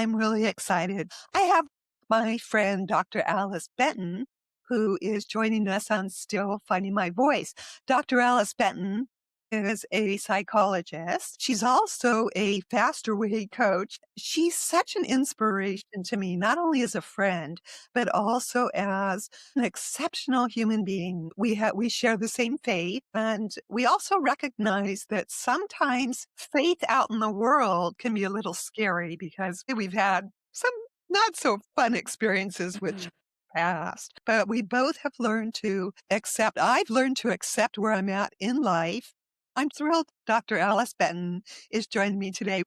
I'm really excited. I have my friend, Dr. Alice Benton, who is joining us on Still Finding My Voice. Dr. Alice Benton is a psychologist. She's also a faster way coach. She's such an inspiration to me, not only as a friend, but also as an exceptional human being. We share the same faith, and we also recognize that sometimes faith out in the world can be a little scary because we've had some not so fun experiences with past, but we both have learned to accept. I've learned to accept where I'm at in life. I'm thrilled Dr. Alice Benton is joining me today.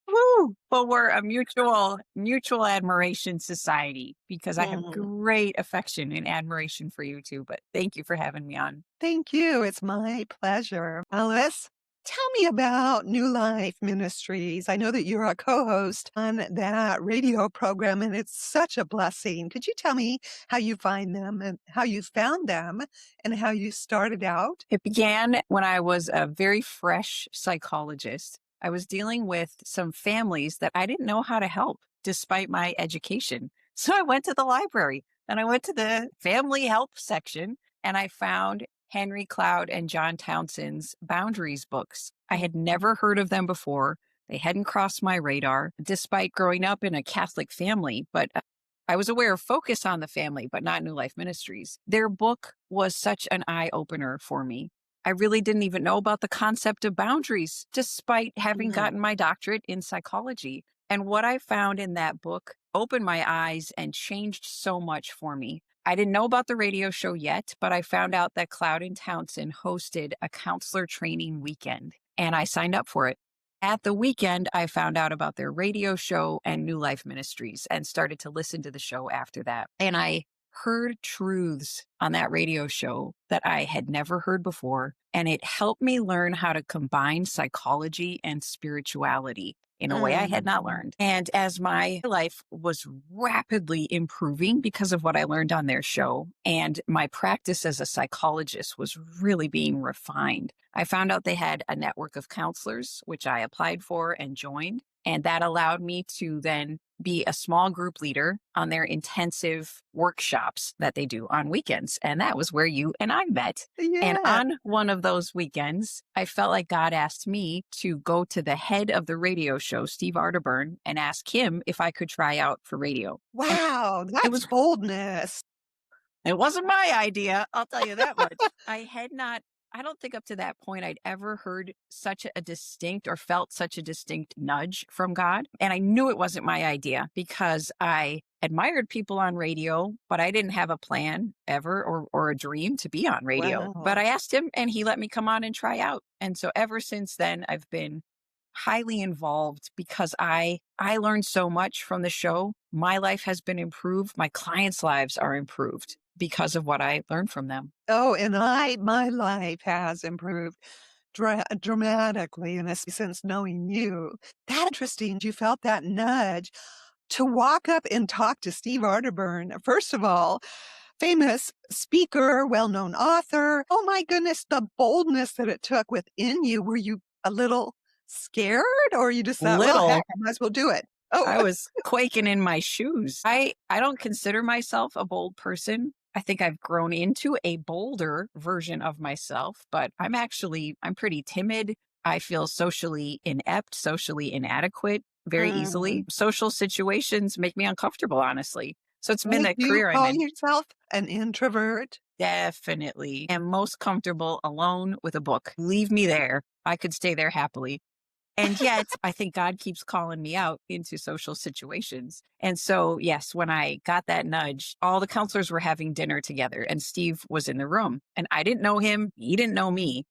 Woo! Well, we're a mutual admiration society because I have Mm. great affection and admiration for you too. But thank you for having me on. Thank you. It's my pleasure. Alice, tell me about New Life Ministries. I know that you're a co-host on that radio program, and it's such a blessing. Could you tell me how you find them and how you found them and how you started out? It began when I was a very fresh psychologist. I was dealing with some families that I didn't know how to help despite my education. So I went to the library and I went to the family help section and I found Henry Cloud and John Townsend's Boundaries books. I had never heard of them before. They hadn't crossed my radar despite growing up in a Catholic family, but I was aware of Focus on the Family, but not New Life Ministries. Their book was such an eye opener for me. I really didn't even know about the concept of boundaries, despite having Mhm. gotten my doctorate in psychology. And what I found in that book opened my eyes and changed so much for me. I didn't know about the radio show yet, but I found out that Cloud and Townsend hosted a counselor training weekend, and I signed up for it. At the weekend, I found out about their radio show and New Life Ministries and started to listen to the show after that. And I heard truths on that radio show that I had never heard before. And it helped me learn how to combine psychology and spirituality in a way I had not Mm. learned. And as my life was rapidly improving because of what I learned on their show, and my practice as a psychologist was really being refined, I found out they had a network of counselors, which I applied for and joined. And that allowed me to then be a small group leader on their intensive workshops that they do on weekends. And that was where you and I met. And Yeah. on one of those weekends, I felt like God asked me to go to the head of the radio show, Steve Arterburn, and ask him if I could try out for radio. And Wow, it that's was boldness. it wasn't my idea, I'll tell you that much. I don't think up to that point I'd ever heard such a distinct or felt such a distinct nudge from God. And I knew it wasn't my idea because I admired people on radio, but I didn't have a plan ever or a dream to be on radio. But Wow. I asked him and he let me come on and try out. And so ever since then, I've been highly involved because I learned so much from the show. My life has been improved. My clients' lives are improved because of what I learned from them. Oh, and my life has improved dramatically, and it's since knowing you. That interesting. You felt that nudge to walk up and talk to Steve Arterburn. First of all, famous speaker, well-known author. Oh my goodness, the boldness that it took within you. Were you a little scared, or you just thought, well, heck, Little, I might as well do it? Oh, I was quaking in my shoes. I don't consider myself a bold person. I think I've grown into a bolder version of myself, but I'm pretty timid. I feel socially inept, socially inadequate very easily. mm. Social situations make me uncomfortable, honestly. So it's been Would the you career I'm call in. yourself an introvert? Definitely am most comfortable alone with a book. Leave me there. I could stay there happily. And yet, I think God keeps calling me out into social situations. And so, yes, when I got that nudge, all the counselors were having dinner together and Steve was in the room. And I didn't know him. He didn't know me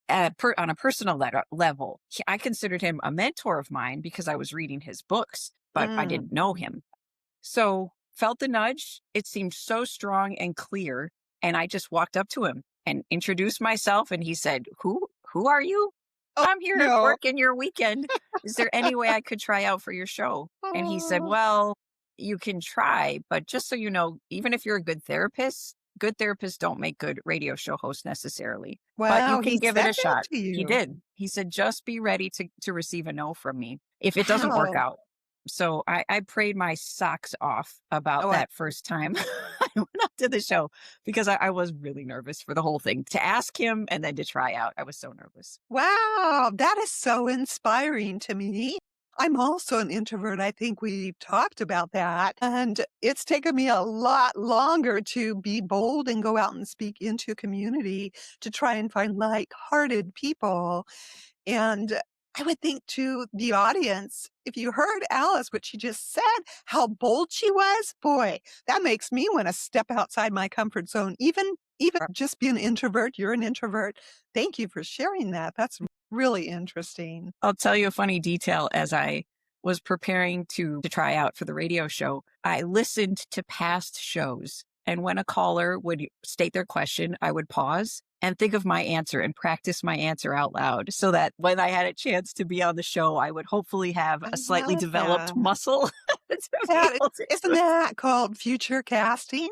on a personal level. I considered him a mentor of mine because I was reading his books, but I Mm. didn't know him. So felt the nudge. It seemed so strong and clear. And I just walked up to him and introduced myself. And he said, who are you? Oh, I'm here to no. work in your weekend. Is there any way I could try out for your show? And he said, Oh. well, you can try, but just so you know, even if you're a good therapists don't make good radio show hosts necessarily, but you Wow, can he give it said a that shot. to He you? did. He said, just be ready to receive a no from me if it doesn't work Wow. out. So I prayed my socks off about Oh, that first time I went up to the show because I was really nervous for the whole thing to ask him and then to try out. I was so nervous. wow, that is so inspiring to me. I'm also an introvert. I think we've talked about that. And it's taken me a lot longer to be bold and go out and speak into a community to try and find like-hearted people. And I would think to the audience, if you heard Alice, what she just said, how bold she was, boy, that makes me want to step outside my comfort zone. Even just be an introvert, you're an introvert. Thank you for sharing that. That's really interesting. I'll tell you a funny detail. As I was preparing to try out for the radio show, I listened to past shows. And when a caller would state their question, I would pause and think of my answer and practice my answer out loud so that when I had a chance to be on the show, I would hopefully have I a slightly love developed that. muscle to be That able to isn't do it. that called future casting?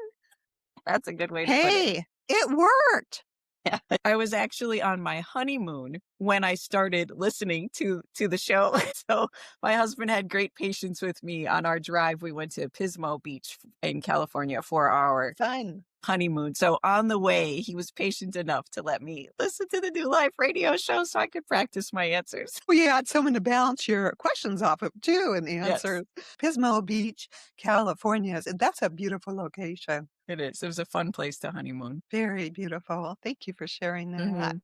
That's a good way to put it. Hey, it worked. Yeah. I was actually on my honeymoon when I started listening to the show. So my husband had great patience with me on our drive. We went to Pismo Beach in California for our Fun. honeymoon. So on the way, he was patient enough to let me listen to the new live radio show so I could practice my answers. Well, you had someone to bounce your questions off of too and the Yes, answers. Pismo Beach, California, that's a beautiful location. it is. It was a fun place to honeymoon. Very beautiful. Thank you for sharing that. Hmm.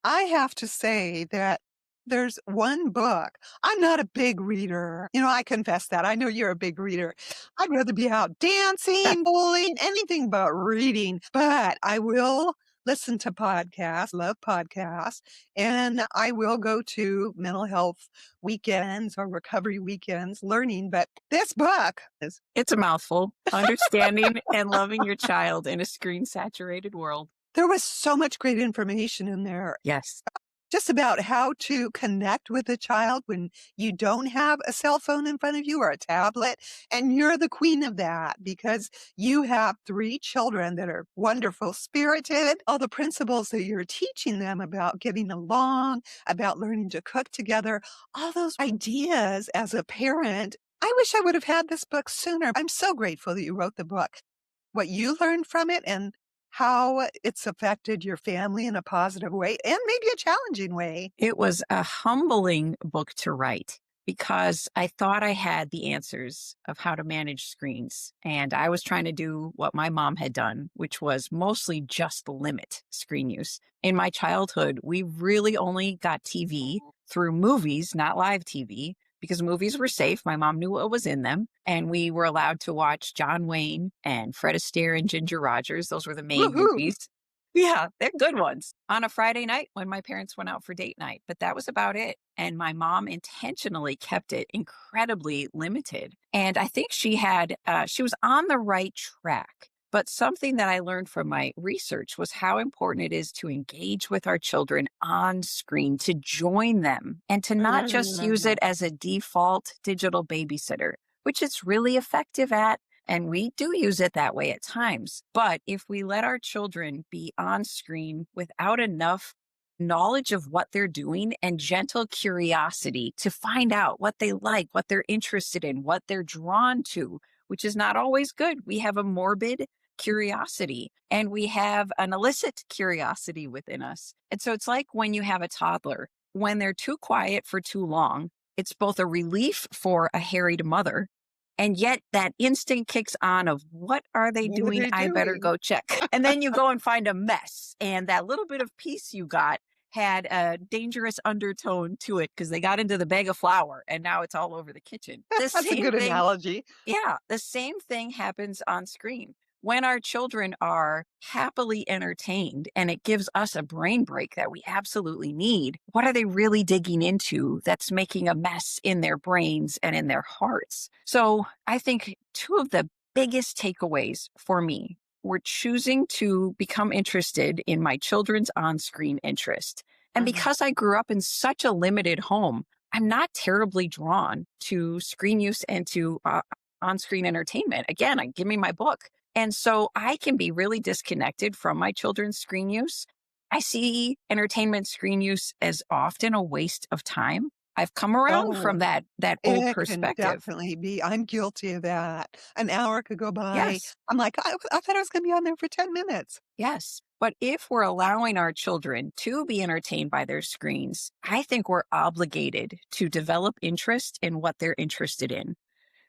I have to say that there's one book. I'm not a big reader. I confess that. I know you're a big reader. I'd rather be out dancing, bowling, anything but reading. But I will listen to podcasts, love podcasts, and I will go to mental health weekends or recovery weekends learning. But this book is, It's a mouthful. Understanding and loving your child in a screen saturated world. there was so much great information in there. Yes. Just about how to connect with a child when you don't have a cell phone in front of you or a tablet. And you're the queen of that because you have 3 children that are wonderful spirited. All the principles that you're teaching them about getting along, about learning to cook together, all those ideas as a parent. I wish I would have had this book sooner. I'm so grateful that you wrote the book. What you learned from it and how it's affected your family in a positive way and maybe a challenging way. It was a humbling book to write because I thought I had the answers of how to manage screens. And I was trying to do what my mom had done, which was mostly just limit screen use. In my childhood, we really only got TV through movies, not live TV, because movies were safe. My mom knew what was in them. And we were allowed to watch John Wayne and Fred Astaire and Ginger Rogers. Those were the main Woohoo! movies. Yeah, they're good ones. On a Friday night when my parents went out for date night, but that was about it. And my mom intentionally kept it incredibly limited. And I think she was on the right track. But something that I learned from my research was how important it is to engage with our children on screen, to join them, and to not just use it as a default digital babysitter, which it's really effective at. And we do use it that way at times. But if we let our children be on screen without enough knowledge of what they're doing and gentle curiosity to find out what they like, what they're interested in, what they're drawn to, which is not always good. We have a morbid curiosity and we have an illicit curiosity within us. And so it's like when you have a toddler, when they're too quiet for too long, it's both a relief for a harried mother. And yet that instinct kicks on of what are they What are doing? they I better doing? go check. And then you go and find a mess. And that little bit of peace you got had a dangerous undertone to it because they got into the bag of flour and now it's all over the kitchen. The That's a same good thing. analogy. Yeah, the same thing happens on screen. When our children are happily entertained and it gives us a brain break that we absolutely need, what are they really digging into that's making a mess in their brains and in their hearts? So I think 2 of the biggest takeaways for me were choosing to become interested in my children's on-screen interest. And because I grew up in such a limited home, I'm not terribly drawn to screen use and to on-screen entertainment. Again, give me my book. And so I can be really disconnected from my children's screen use. I see entertainment screen use as often a waste of time. I've come around Oh, from that old it can perspective. definitely be. I'm guilty of that. An hour could go by. Yes. I'm like, I thought I was gonna be on there for 10 minutes." Yes. But if we're allowing our children to be entertained by their screens, I think we're obligated to develop interest in what they're interested in.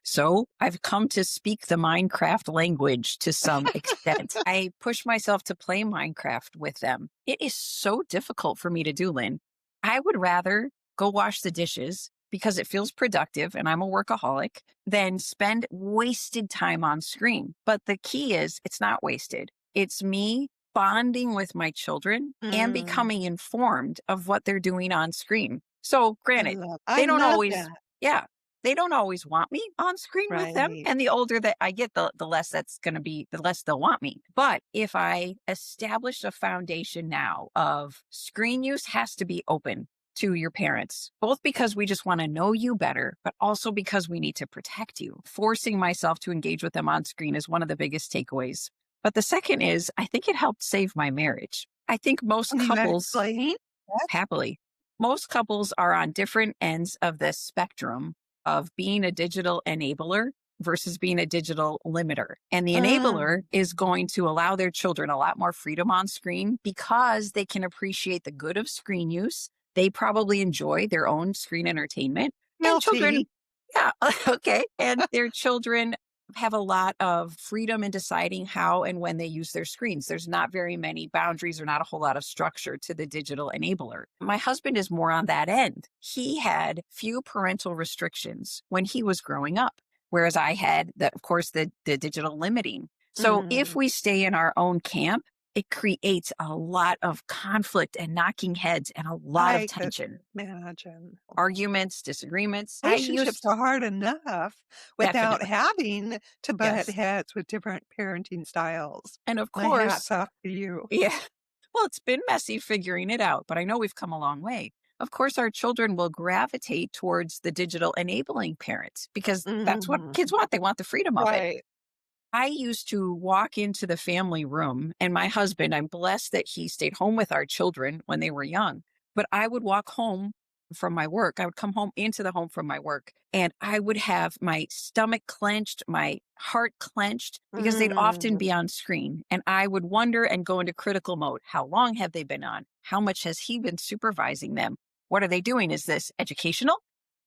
So I've come to speak the Minecraft language to some extent. I push myself to play Minecraft with them. It is so difficult for me to do, Lynn. I would rather go wash the dishes because it feels productive and I'm a workaholic than spend wasted time on screen. But the key is it's not wasted. It's me bonding with my children and Mm, becoming informed of what they're doing on screen. So granted, I they don't love always, that. yeah, they don't always want me on screen with them. Right. And the older that I get, the less that's going to be, the less they'll want me. But if I establish a foundation now of screen use has to be open to your parents, both because we just want to know you better, but also because we need to protect you. Forcing myself to engage with them on screen is one of the biggest takeaways. But the second is, I think it helped save my marriage. I think most Can you couples, explain that? happily, most couples are on different ends of this spectrum of being a digital enabler versus being a digital limiter. And the enabler Mm, is going to allow their children a lot more freedom on screen because they can appreciate the good of screen use. They probably enjoy their own screen entertainment. And children, guilty. yeah, okay. And their children have a lot of freedom in deciding how and when they use their screens. There's not very many boundaries or not a whole lot of structure to the digital enabler. My husband is more on that end. He had few parental restrictions when he was growing up, whereas I had, of course, the digital limiting. So if Mm, we stay in our own camp, it creates a lot of conflict and knocking heads and a lot of I could tension, imagine. arguments, disagreements. I Relationships used are hard enough without definitely, having to butt yes. heads with different parenting styles. And of My course, hat's off to you. yeah. Well, it's been messy figuring it out, but I know we've come a long way. Of course, our children will gravitate towards the digital enabling parents because that's what Mhm. kids want. They want the freedom of it. Right. I used to walk into the family room, and my husband, I'm blessed that he stayed home with our children when they were young, but I would walk home from my work. I would come home into the home from my work, and I would have my stomach clenched, my heart clenched, because they'd often Mm. be on screen. And I would wonder and go into critical mode. How long have they been on? How much has he been supervising them? What are they doing? Is this educational?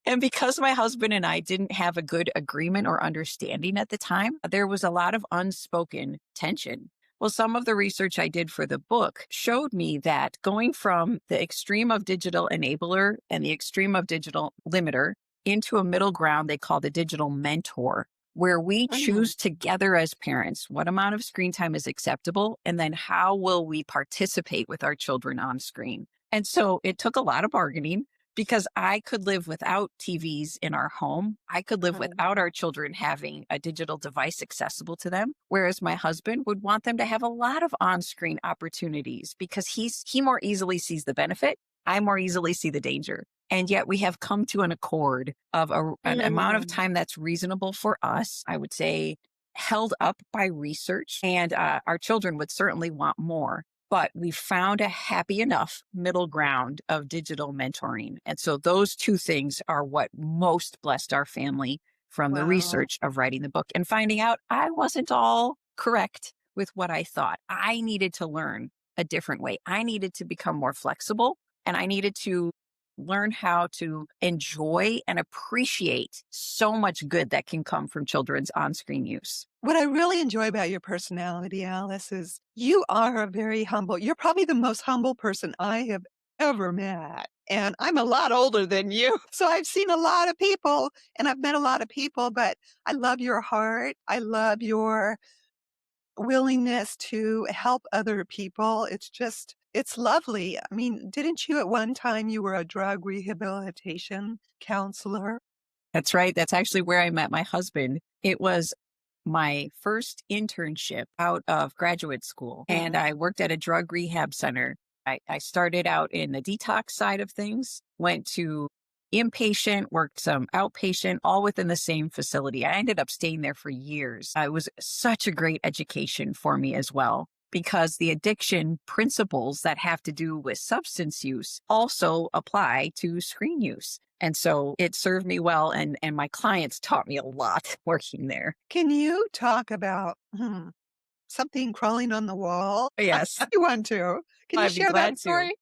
And because my husband and I didn't have a good agreement or understanding at the time, there was a lot of unspoken tension. Well, some of the research I did for the book showed me that going from the extreme of digital enabler and the extreme of digital limiter into a middle ground they call the digital mentor, where we Mhm. choose together as parents what amount of screen time is acceptable and then how will we participate with our children on screen. And so it took a lot of bargaining because I could live without TVs in our home. I could live without our children having a digital device accessible to them. Whereas my husband would want them to have a lot of on-screen opportunities because he more easily sees the benefit. I more easily see the danger. And yet we have come to an accord of an amount of Mm. time that's reasonable for us. I would say held up by research, and our children would certainly want more. But we found a happy enough middle ground of digital mentoring. And so those two things are what most blessed our family from the Wow. research of writing the book and finding out I wasn't all correct with what I thought. I needed to learn a different way. I needed to become more flexible and I needed to learn how to enjoy and appreciate so much good that can come from children's on screen use. What I really enjoy about your personality, Alice, is you are a very humble you're probably the most humble person I have ever met, and I'm a lot older than you, so I've seen a lot of people, and I've met a lot of people, but I love your heart. I love your willingness to help other people. It's just it's lovely. I mean, didn't you at one time you were a drug rehabilitation counselor? That's right. That's actually where I met my husband. It was my first internship out of graduate school, and Mm. I worked at a drug rehab center. I started out in the detox side of things, went to inpatient, worked some outpatient, all within the same facility. I ended up staying there for years. It was such a great education for me as well. because the addiction principles that have to do with substance use also apply to screen use. And so it served me well, and my clients taught me a lot working there. Can you talk about something crawling on the wall? Yes, You want to? Can you I'd be share that glad to. story?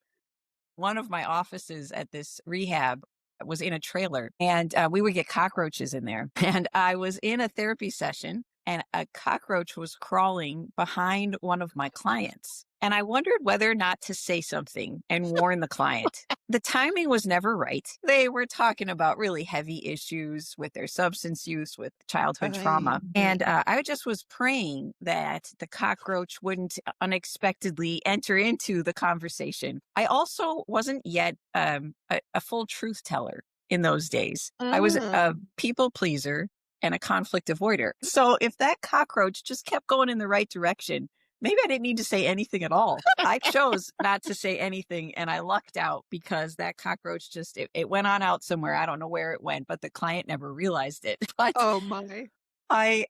One of my offices at this rehab was in a trailer, and we would get cockroaches in there. And I was in a therapy session, and a cockroach was crawling behind one of my clients. And I wondered whether or not to say something and warn the client. The timing was never right. They were talking about really heavy issues with their substance use, with childhood trauma. And I just was praying that the cockroach wouldn't unexpectedly enter into the conversation. I also wasn't yet a full truth teller in those days. I was a people pleaser and a conflict avoider. So if that cockroach just kept going in the right direction, maybe I didn't need to say anything at all. I chose not to say anything, and I lucked out because that cockroach it went on out somewhere. I don't know where it went, but the client never realized it. But Oh my. I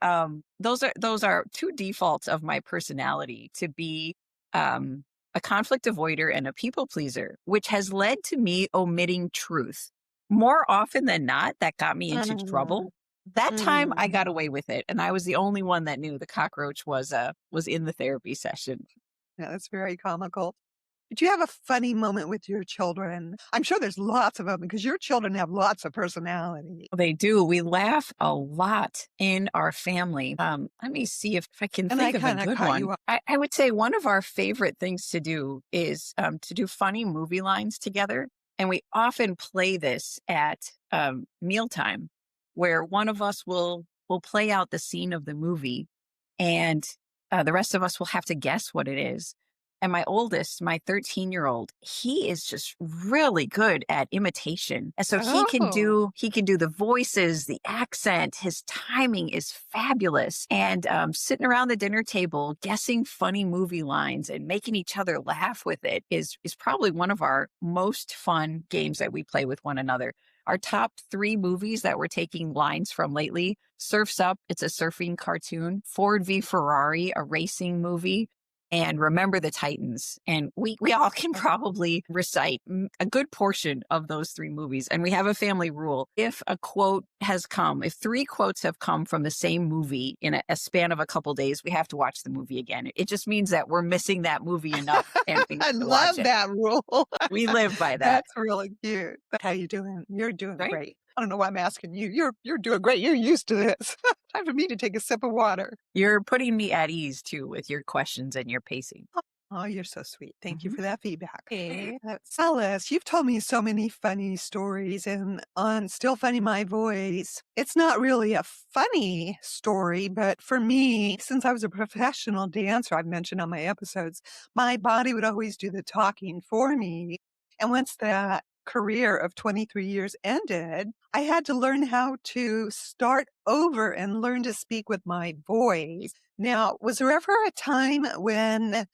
those are two defaults of my personality, to be a conflict avoider and a people pleaser, which has led to me omitting truth. More often than not, that got me into trouble. That time I got away with it, and I was the only one that knew the cockroach was in the therapy session. Yeah, that's very comical. Did you have a funny moment with your children? I'm sure there's lots of them because your children have lots of personality. They do. We laugh a lot in our family. Let me see if I can And I think of a kind of good caught one. you up. I would say one of our favorite things to do is to do funny movie lines together. And we often play this at mealtime, where one of us will play out the scene of the movie, and the rest of us will have to guess what it is. And my oldest, my 13-year-old, he is just really good at imitation. And so Oh, he can do the voices, the accent, his timing is fabulous. And sitting around the dinner table, guessing funny movie lines and making each other laugh with it is probably one of our most fun games that we play with one another. Our top 3 movies that we're taking lines from lately: Surf's Up, it's a surfing cartoon; Ford v Ferrari, a racing movie; and Remember the Titans. And we all can probably recite a good portion of those 3 movies. And we have a family rule. If if 3 quotes have come from the same movie in a span of a couple days, we have to watch the movie again. It just means that we're missing that movie enough and we I have to watch love it. that rule. We live by that, That's really cute. How you doing? You're doing right? great. I don't know why I'm asking you. You're doing great. You're used to this. Time for me to take a sip of water. You're putting me at ease too with your questions and your pacing. Oh, you're so sweet. Thank you Mhm. for that feedback. Alice, you've told me so many funny stories, and on Still Funny My Voice, it's not really a funny story, but for me, since I was a professional dancer, I've mentioned on my episodes, my body would always do the talking for me. And once that career of 23 years ended, I had to learn how to start over and learn to speak with my voice. Now, was there ever a time when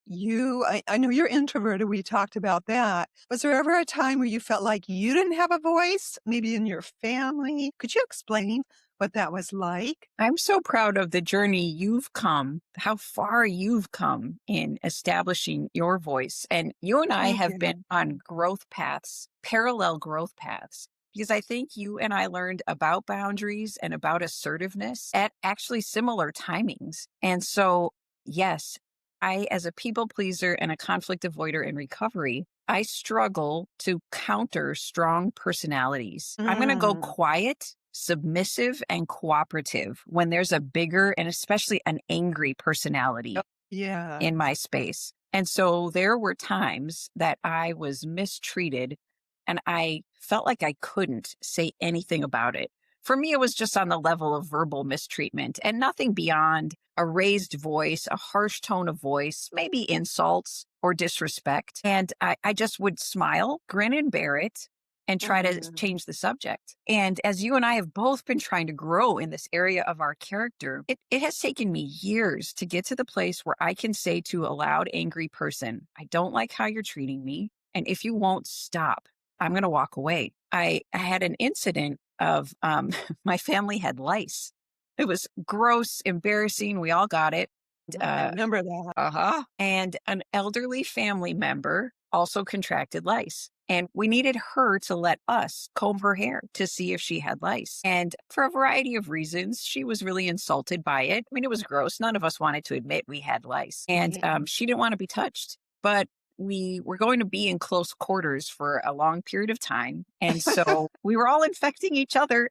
I know you're introverted, we talked about that. Was there ever a time where you felt like you didn't have a voice, maybe in your family? Could you explain what that was like? I'm so proud of the journey you've come, how far you've come in establishing your voice. And you and I Thank have you. been on growth paths, parallel growth paths, because I think you and I learned about boundaries and about assertiveness at actually similar timings. And so, yes, as a people pleaser and a conflict avoider in recovery, I struggle to counter strong personalities. I'm going to go Mm. quiet, submissive, and cooperative when there's a bigger and especially an angry Oh, personality yeah. in my space. And so there were times that I was mistreated and I felt like I couldn't say anything about it. For me, it was just on the level of verbal mistreatment and nothing beyond a raised voice, a harsh tone of voice, maybe insults or disrespect. And I just would smile, grin and bear it, and try to Mm. change the subject. And as you and I have both been trying to grow in this area of our character, it has taken me years to get to the place where I can say to a loud, angry person, I don't like how you're treating me. And if you won't stop, I'm going to walk away. I had an incident of my family had lice. It was gross, embarrassing. We all got it. I remember that. And an elderly family member also contracted lice. And we needed her to let us comb her hair to see if she had lice. And for a variety of reasons, she was really insulted by it. I mean, it was gross. None of us wanted to admit we had lice. And Right. she didn't want to be touched. But we were going to be in close quarters for a long period of time. And so we were all infecting each other.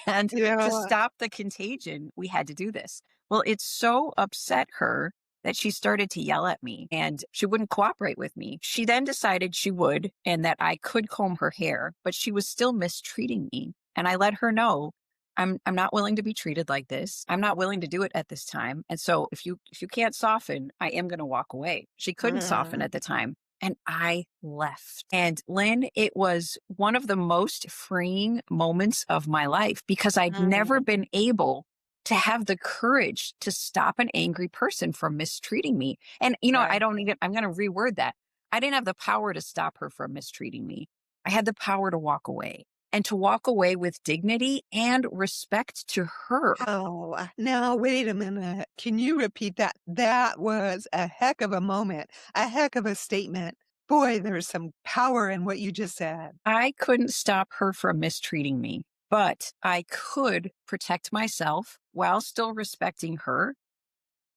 And to Yeah. stop the contagion, we had to do this. Well, it so upset her that she started to yell at me and she wouldn't cooperate with me. She then decided she would and that I could comb her hair, but she was still mistreating me. And I let her know I'm not willing to be treated like this. I'm not willing to do it at this time. And so if you can't soften, I am going to walk away. She couldn't soften Mm. at the time. And I left. And Lynn, it was one of the most freeing moments of my life because I'd never Mm. been able to have the courage to stop an angry person from mistreating me. And, I Right. don't need it. I'm going to reword that. I didn't have the power to stop her from mistreating me. I had the power to walk away and to walk away with dignity and respect to her. Oh, now wait a minute. Can you repeat that? That was a heck of a moment, a heck of a statement. Boy, there's some power in what you just said. I couldn't stop her from mistreating me, but I could protect myself while still respecting her.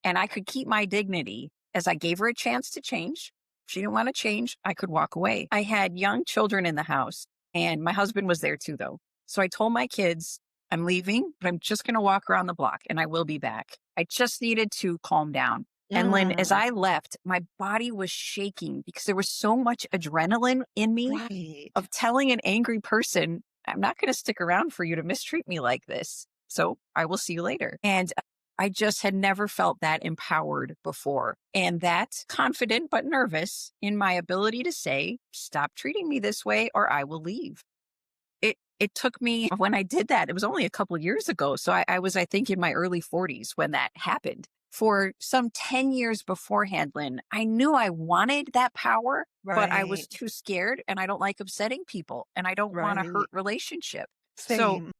And I could keep my dignity as I gave her a chance to change. If she didn't want to change, I could walk away. I had young children in the house, and my husband was there too, though. So I told my kids, I'm leaving, but I'm just going to walk around the block and I will be back. I just needed to calm down. And Lynn, as Mm. I left, my body was shaking because there was so much adrenaline in me Right. of telling an angry person, I'm not going to stick around for you to mistreat me like this. So I will see you later. And I just had never felt that empowered before and that confident but nervous in my ability to say, stop treating me this way or I will leave. It took me when I did that, it was only a couple years ago. So I was, I think, in my early 40s when that happened. For some 10 years beforehand, Lynn, I knew I wanted that power, but I was Right. too scared and I don't like upsetting people and I don't want to hurt Right. relationship. So Same.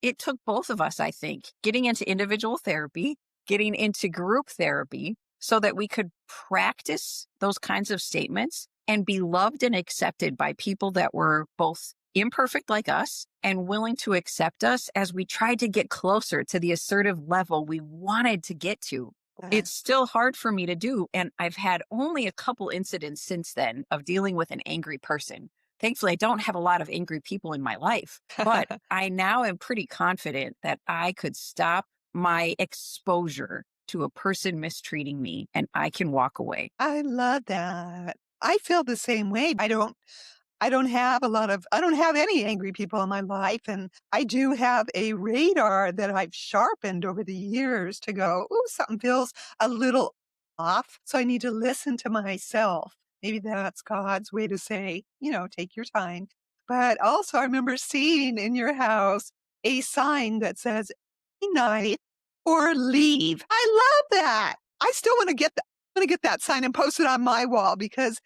it took both of us, I think, getting into individual therapy, getting into group therapy so that we could practice those kinds of statements and be loved and accepted by people that were both imperfect like us and willing to accept us as we tried to get closer to the assertive level we wanted to get to. Uh, It's still hard for me to do. And I've had only a couple incidents since then of dealing with an angry person. Thankfully, I don't have a lot of angry people in my life, but I now am pretty confident that I could stop my exposure to a person mistreating me and I can walk away. I love that. I feel the same way. I don't have any angry people in my life, and I do have a radar that I've sharpened over the years to go, "Ooh, something feels a little off, so I need to listen to myself." Maybe that's God's way to say, "Take your time." But also, I remember seeing in your house a sign that says, "Be nice or leave." I love that. I still wanna get that sign and post it on my wall because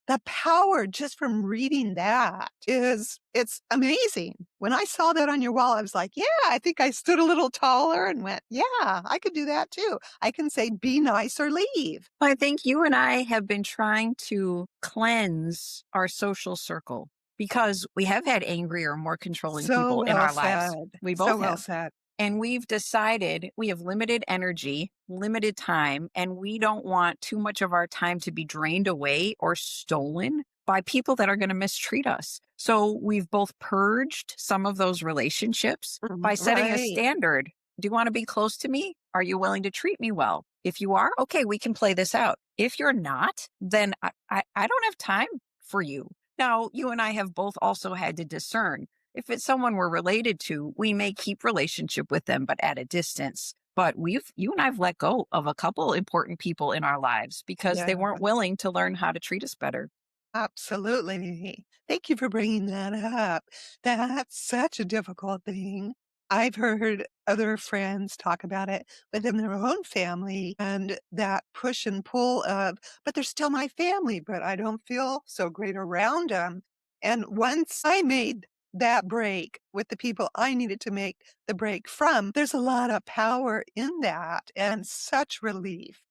the power just from reading that it's amazing. When I saw that on your wall, I was like, "Yeah, I think I stood a little taller and went, yeah, I could do that too. I can say, 'Be nice or leave.'" I think you and I have been trying to cleanse our social circle because we have had angrier, more controlling So people in well our lives. said. We So both well have. said. And we've decided we have limited energy, limited time, and we don't want too much of our time to be drained away or stolen by people that are going to mistreat us. So we've both purged some of those relationships by setting a Right. standard. Do you want to be close to me? Are you willing to treat me well? If you are, okay, we can play this out. If you're not, then I don't have time for you. Now, you and I have both also had to discern if it's someone we're related to, we may keep relationship with them, but at a distance. But you and I've let go of a couple important people in our lives because they Yeah. weren't willing to learn how to treat us better. Absolutely. Thank you for bringing that up. That's such a difficult thing. I've heard other friends talk about it within their own family and that push and pull of, but they're still my family, but I don't feel so great around them. And once I made that break with the people I needed to make the break from, there's a lot of power in that and such relief.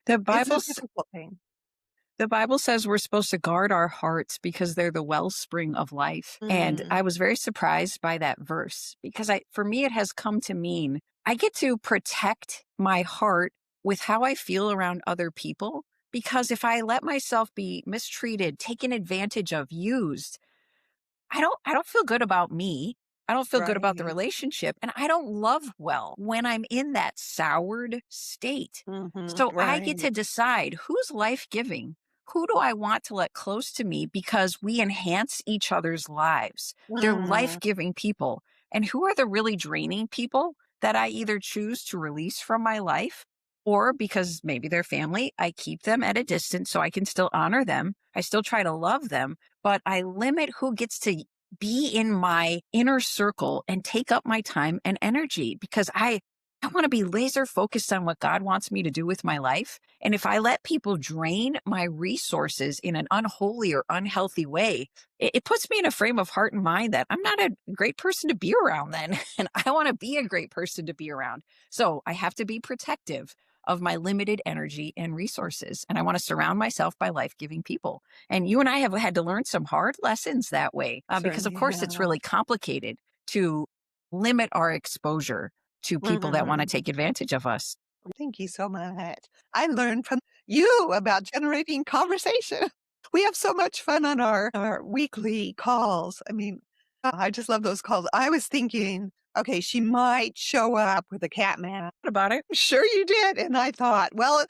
The It's a Bible difficult thing. The Bible says we're supposed to guard our hearts because they're the wellspring of life. And Mm, I was very surprised by that verse because for me, it has come to mean I get to protect my heart with how I feel around other people. Because if I let myself be mistreated, taken advantage of, used, I don't feel good about me. I don't feel good about the right. relationship, and I don't love well when I'm in that soured state. Mhm, So I get right. to decide who's life-giving. Who do I want to let close to me because we enhance each other's lives? They're Mm, life-giving people. And who are the really draining people that I either choose to release from my life or because maybe they're family, I keep them at a distance so I can still honor them. I still try to love them, but I limit who gets to be in my inner circle and take up my time and energy because I want to be laser focused on what God wants me to do with my life. And if I let people drain my resources in an unholy or unhealthy way, it puts me in a frame of heart and mind that I'm not a great person to be around then. And I want to be a great person to be around. So I have to be protective of my limited energy and resources. And I want to surround myself by life giving people. And you and I have had to learn some hard lessons that way because, of certainly course, it's have. really complicated to limit our exposure to people that want to Mhm. take advantage of us. Thank you so much. I learned from you about generating conversation. We have so much fun on our weekly calls. I mean, I just love those calls. I was thinking, okay, she might show up with a cat man. What about it? Sure you did. And I thought, well,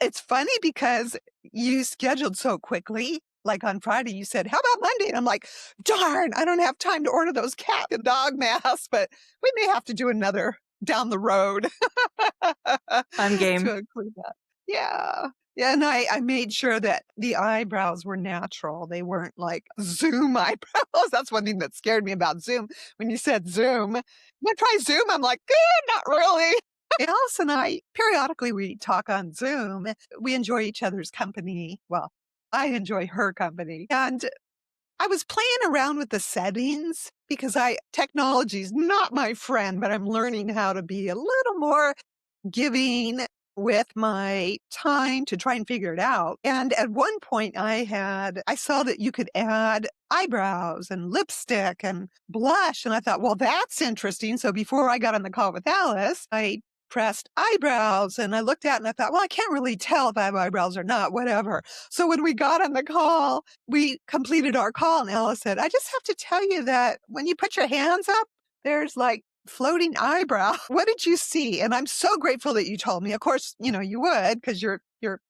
it's funny because you scheduled so quickly. Like on Friday, you said, how about Monday? And I'm like, darn, I don't have time to order those cat and dog masks, but we may have to do another down the road I'm game. to include that. Yeah. Yeah. And I made sure that the eyebrows were natural. They weren't like Zoom eyebrows. That's one thing that scared me about Zoom. When you said Zoom, when I try Zoom, I'm like, not really. Alice and I, periodically, we talk on Zoom. We enjoy each other's company. Well, I enjoy her company. And I was playing around with the settings because technology's not my friend, but I'm learning how to be a little more giving with my time to try and figure it out. And at one point I saw that you could add eyebrows and lipstick and blush. And I thought, well, that's interesting. So before I got on the call with Alice, I pressed eyebrows and I looked at it and I thought, well, I can't really tell if I have eyebrows or not, whatever. So when we got on the call, we completed our call and Alice said, I just have to tell you that when you put your hands up, there's like floating eyebrow. What did you see? And I'm so grateful that you told me. Of course, you would because you're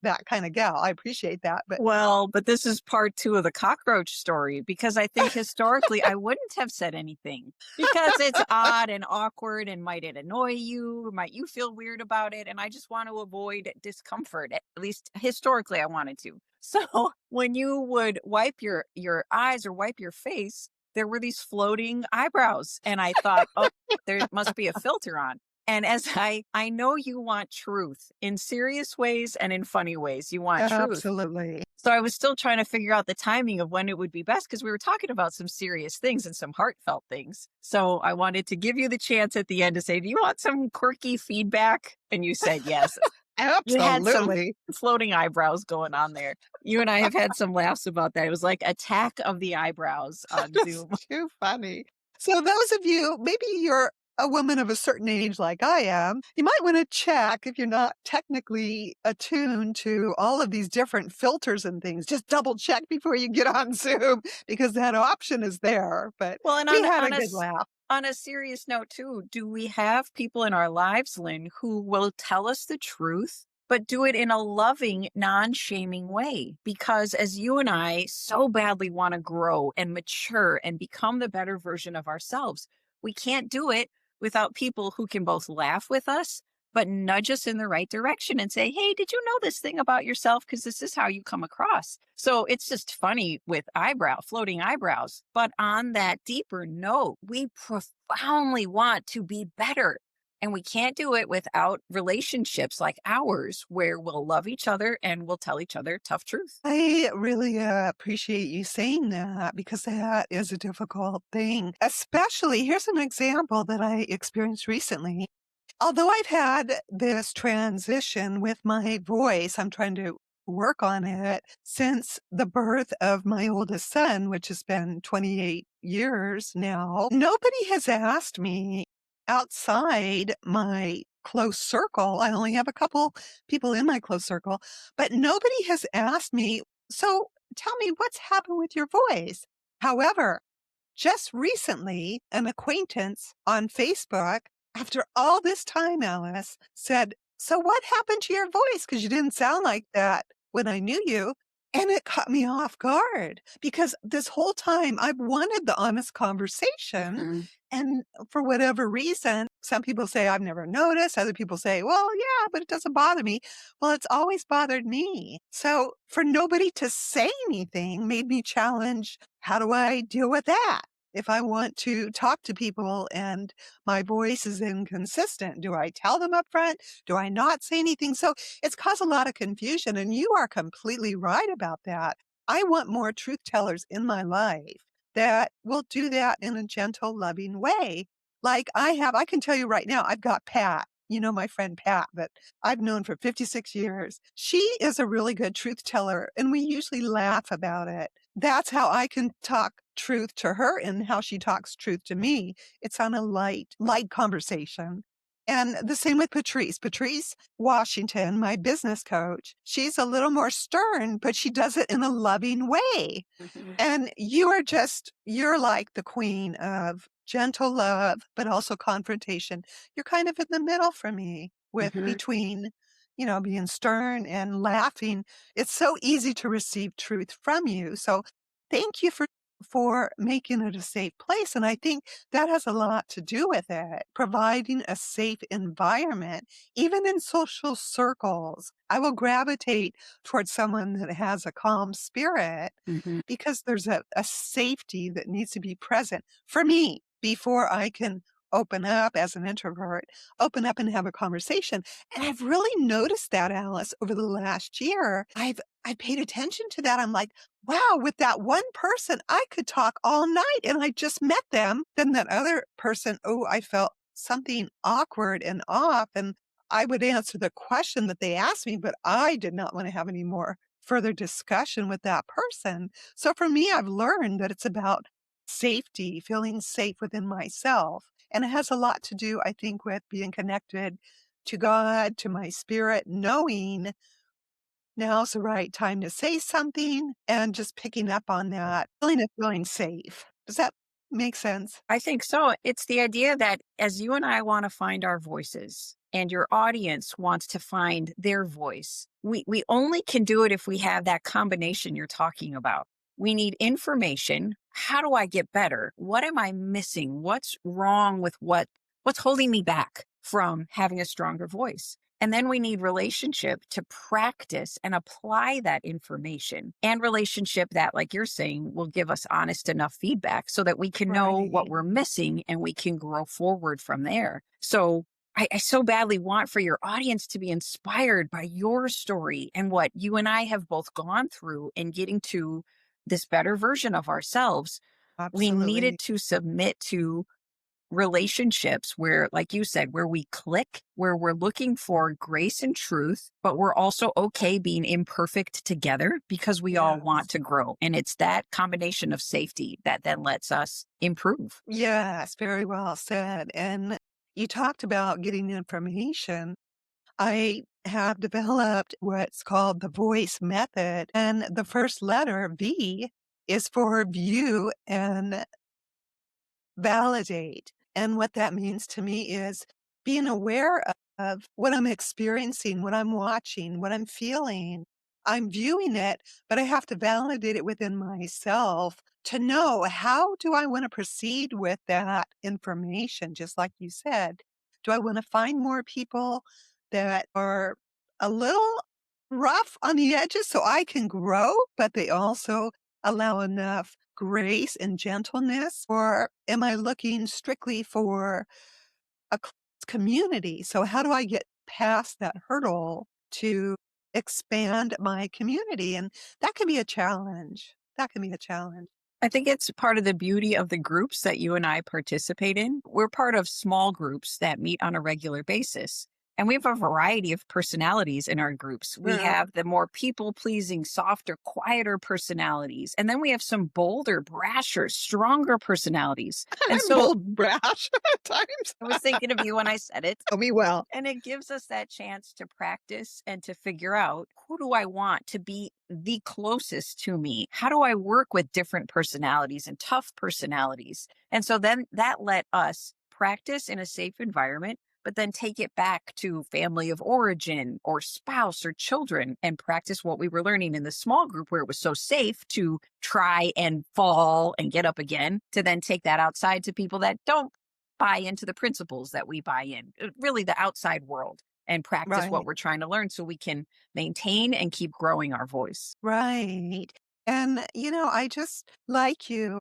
that kind of gal. I appreciate that. But Well, but this is part two of the cockroach story because I think historically I wouldn't have said anything because it's odd and awkward and might it annoy you? Might you feel weird about it? And I just want to avoid discomfort. At least historically I wanted to. So when you would wipe your eyes or wipe your face, there were these floating eyebrows. And I thought, oh, there must be a filter on. And as I know you want truth in serious ways and in funny ways. You want truth. absolutely. So I was still trying to figure out the timing of when it would be best because we were talking about some serious things and some heartfelt things. So I wanted to give you the chance at the end to say, do you want some quirky feedback? And you said yes. You had some Absolutely. floating eyebrows going on there. You and I have had some laughs about that. It was like Attack of the Eyebrows on That's Zoom. too funny. So those of you, maybe you're a woman of a certain age like I am, you might want to check if you're not technically attuned to all of these different filters and things. Just double check before you get on Zoom because that option is there. But Well, and we had a good laugh. on a serious note too, do we have people in our lives, Lynne, who will tell us the truth, but do it in a loving, non-shaming way? Because as you and I so badly want to grow and mature and become the better version of ourselves, we can't do it without people who can both laugh with us, but nudge us in the right direction and say, hey, did you know this thing about yourself? Because this is how you come across. So it's just funny with floating eyebrows. But on that deeper note, we profoundly want to be better. And we can't do it without relationships like ours, where we'll love each other and we'll tell each other tough truth. I really appreciate you saying that because that is a difficult thing. Especially, here's an example that I experienced recently. Although I've had this transition with my voice, I'm trying to work on it since the birth of my oldest son, which has been 28 years now. Nobody has asked me outside my close circle. I only have a couple people in my close circle, but nobody has asked me, so tell me what's happened with your voice. However, just recently, an acquaintance on Facebook, after all this time, Alice, said, "So what happened to your voice? Because you didn't sound like that when I knew you." And it caught me off guard because this whole time I've wanted the honest conversation. Mhm. And for whatever reason, some people say I've never noticed. Other people say, well, yeah, but it doesn't bother me. Well, it's always bothered me. So for nobody to say anything made me challenge, how do I deal with that? If I want to talk to people and my voice is inconsistent, do I tell them up front? Do I not say anything? So it's caused a lot of confusion. And you are completely right about that. I want more truth tellers in my life that will do that in a gentle, loving way. Like I can tell you right now, I've got Pat, my friend Pat that I've known for 56 years. She is a really good truth teller, and we usually laugh about it. That's how I can talk truth to her and how she talks truth to me. It's on a light conversation. And the same with Patrice. Patrice Washington, my business coach, she's a little more stern, but she does it in a loving way. Mhm. And you're like the queen of gentle love, but also confrontation. You're kind of in the middle for me with Mhm. between, being stern and laughing. It's so easy to receive truth from you. So thank you for making it a safe place. And I think that has a lot to do with it, providing a safe environment, even in social circles. I will gravitate towards someone that has a calm spirit Mhm. because there's a safety that needs to be present for me before I can open up as an introvert, open up and have a conversation. And I've really noticed that, Alice, over the last year. I paid attention to that. I'm like, wow, with that one person, I could talk all night and I just met them. Then that other person, oh, I felt something awkward and off. And I would answer the question that they asked me, but I did not want to have any more further discussion with that person. So for me, I've learned that it's about safety, feeling safe within myself. And it has a lot to do, I think, with being connected to God, to my spirit, knowing now's the right time to say something and just picking up on that, feeling safe. Does that make sense? I think so. It's the idea that as you and I want to find our voices and your audience wants to find their voice, we only can do it if we have that combination you're talking about. We need information. How do I get better? What am I missing? What's wrong with what's holding me back from having a stronger voice? And then we need relationship to practice and apply that information and relationship that, like you're saying, will give us honest enough feedback so that we can know what Right. we're missing and we can grow forward from there. So I so badly want for your audience to be inspired by your story and what you and I have both gone through in getting to this better version of ourselves. We needed Absolutely. to submit to relationships where, like you said, where we click, where we're looking for grace and truth, but we're also okay being imperfect together because we all want Yes. to grow. And it's that combination of safety that then lets us improve. Yes, very well said. And you talked about getting information. I have developed what's called the voice method, and the first letter, V, is for view and validate. And what that means to me is being aware of what I'm experiencing, what I'm watching, what I'm feeling. I'm viewing it, but I have to validate it within myself to know how do I want to proceed with that information, just like you said. Do I want to find more people that are a little rough on the edges so I can grow, but they also allow enough grace and gentleness? Or am I looking strictly for a community? So how do I get past that hurdle to expand my community? And that can be a challenge. That can be a challenge. I think it's part of the beauty of the groups that you and I participate in. We're part of small groups that meet on a regular basis. And we have a variety of personalities in our groups. We Mm. have the more people pleasing, softer, quieter personalities. And then we have some bolder, brasher, stronger personalities. And I'm so bold brash at times. I was thinking of you when I said it. Tell me well. And it gives us that chance to practice and to figure out, who do I want to be the closest to me? How do I work with different personalities and tough personalities? And so then that let us practice in a safe environment, but then take it back to family of origin or spouse or children and practice what we were learning in the small group where it was so safe to try and fall and get up again, to then take that outside to people that don't buy into the principles that we buy in, really the outside world, and practice what Right, we're trying to learn so we can maintain and keep growing our voice. right. And, I just like you.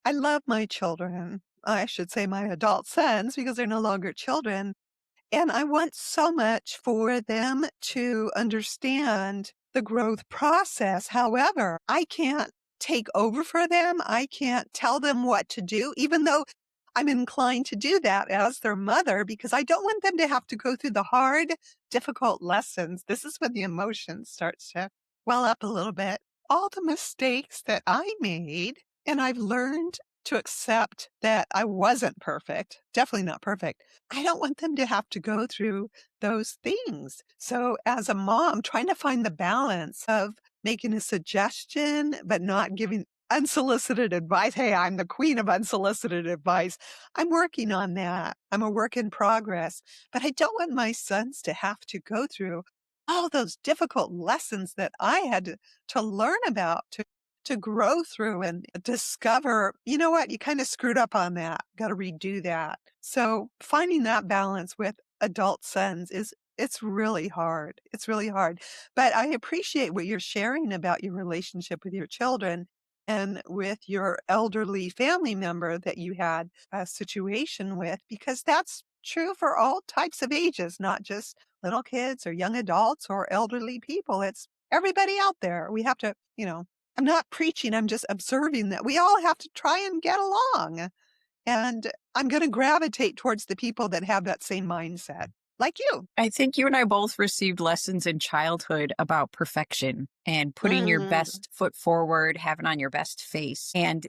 I love my children. I should say my adult sons because they're no longer children. And I want so much for them to understand the growth process. However, I can't take over for them. I can't tell them what to do, even though I'm inclined to do that as their mother, because I don't want them to have to go through the hard, difficult lessons. This is when the emotion starts to well up a little bit. All the mistakes that I made, and I've learned to accept that I wasn't perfect, definitely not perfect. I don't want them to have to go through those things. So, as a mom, trying to find the balance of making a suggestion, but not giving unsolicited advice. Hey, I'm the queen of unsolicited advice. I'm working on that. I'm a work in progress, but I don't want my sons to have to go through all those difficult lessons that I had to learn about, to grow through and discover, you know what, you kind of screwed up on that. Got to redo that. So finding that balance with adult sons it's really hard. It's really hard. But I appreciate what you're sharing about your relationship with your children and with your elderly family member that you had a situation with, because that's true for all types of ages, not just little kids or young adults or elderly people. It's everybody out there. We have to, I'm not preaching, I'm just observing that we all have to try and get along. And I'm going to gravitate towards the people that have that same mindset, like you. I think you and I both received lessons in childhood about perfection and putting your Mm, best foot forward, having on your best face. And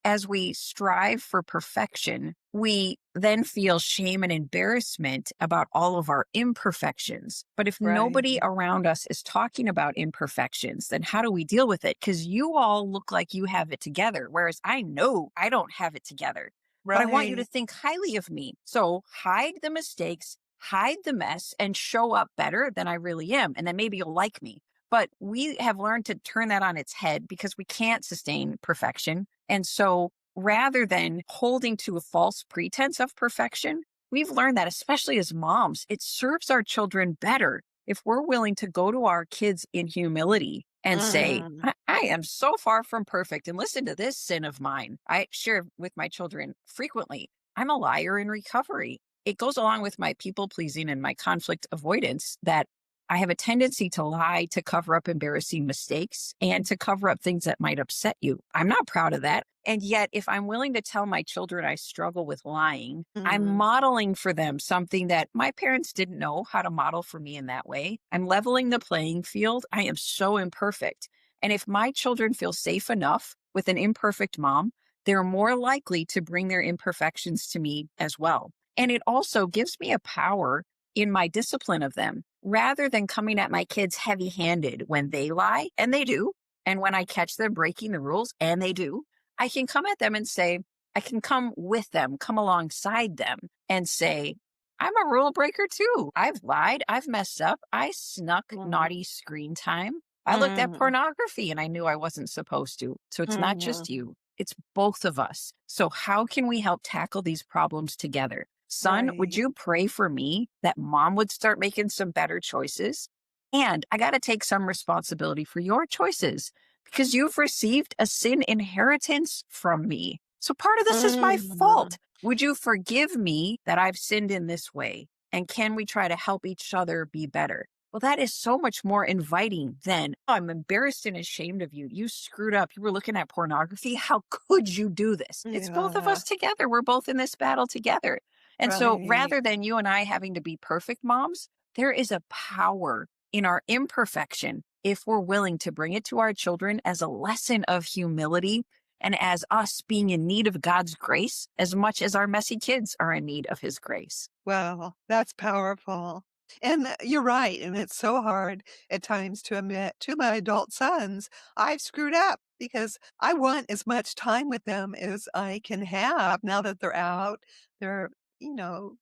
as we strive for perfection, we then feel shame and embarrassment about all of our imperfections. But if nobody right, around us is talking about imperfections, then how do we deal with it? Because you all look like you have it together, whereas I know I don't have it together. But I want you to right. think highly of me. So hide the mistakes, hide the mess, and show up better than I really am. And then maybe you'll like me. But we have learned to turn that on its head because we can't sustain perfection. And so rather than holding to a false pretense of perfection, we've learned that, especially as moms, it serves our children better if we're willing to go to our kids in humility and say, Mm, I am so far from perfect. And listen to this sin of mine. I share with my children frequently. I'm a liar in recovery. It goes along with my people pleasing and my conflict avoidance that I have a tendency to lie to cover up embarrassing mistakes and to cover up things that might upset you. I'm not proud of that. And yet, if I'm willing to tell my children I struggle with lying, I'm mm, modeling for them something that my parents didn't know how to model for me in that way. I'm leveling the playing field. I am so imperfect. And if my children feel safe enough with an imperfect mom, they're more likely to bring their imperfections to me as well. And it also gives me a power in my discipline of them rather than coming at my kids heavy handed when they lie, and they do. And when I catch them breaking the rules, and they do, I can come at them and say, I can come with them, come alongside them and say, I'm a rule breaker too. I've lied. I've messed up. I snuck mm, naughty screen time. I looked at mm, pornography and I knew I wasn't supposed to. So it's not just mm, you, it's both of us. So, how can we help tackle these problems together? Son, would right. you pray for me that mom would start making some better choices? And I got to take some responsibility for your choices because you've received a sin inheritance from me. So part of this is my Mm, fault. Would you forgive me that I've sinned in this way? And can we try to help each other be better? Well, that is so much more inviting than, "Oh, I'm embarrassed and ashamed of you. You screwed up. You were looking at pornography. How could you do this?" It's both of Yeah, us together. We're both in this battle together. And so right. rather than you and I having to be perfect moms, there is a power in our imperfection if we're willing to bring it to our children as a lesson of humility and as us being in need of God's grace as much as our messy kids are in need of his grace. Well, that's powerful. And you're right. And it's so hard at times to admit to my adult sons, I've screwed up because I want as much time with them as I can have now that they're out. They're, you know,